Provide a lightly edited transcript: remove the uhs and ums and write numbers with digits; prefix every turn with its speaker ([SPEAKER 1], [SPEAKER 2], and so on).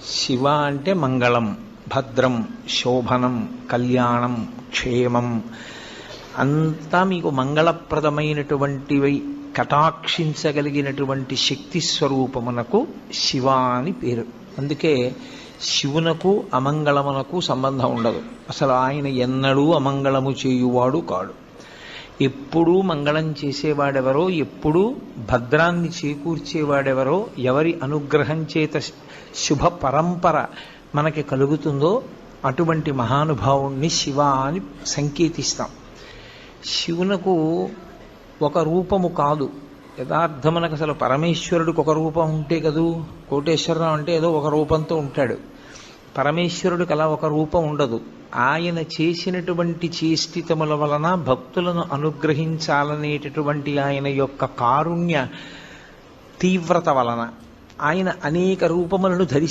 [SPEAKER 1] శివ అంటే మంగళం, భద్రం, శోభనం, కళ్యాణం, క్షేమం అంతా మీకు మంగళప్రదమైనటువంటివి కటాక్షించగలిగినటువంటి శక్తి స్వరూపమునకు శివ అని పేరు. అందుకే శివునకు అమంగళమునకు సంబంధం ఉండదు. అసలు ఆయన ఎన్నడూ అమంగళము చేయువాడు కాడు. ఎప్పుడూ మంగళం చేసేవాడెవరో, ఎప్పుడూ భద్రాన్ని చేకూర్చేవాడెవరో, ఎవరి అనుగ్రహం చేత శుభ పరంపర మనకి కలుగుతుందో అటువంటి మహానుభావుణ్ణి శివ అని సంకేతిస్తాం. శివునకు ఒక రూపము కాదు. యథార్థమునకు అసలు పరమేశ్వరుడికి ఒక రూపం ఉంటే కదూ, కోటేశ్వరరావు అంటే ఏదో ఒక రూపంతో ఉంటాడు. పరమేశ్వరుడికి అలా ఒక రూపం ఉండదు. ఆయన చేసినటువంటి చేష్టితముల వలన భక్తులను అనుగ్రహించాలనేటటువంటి ఆయన యొక్క కారుణ్య తీవ్రత వలన ఆయన అనేక రూపములను ధరిస్తారు.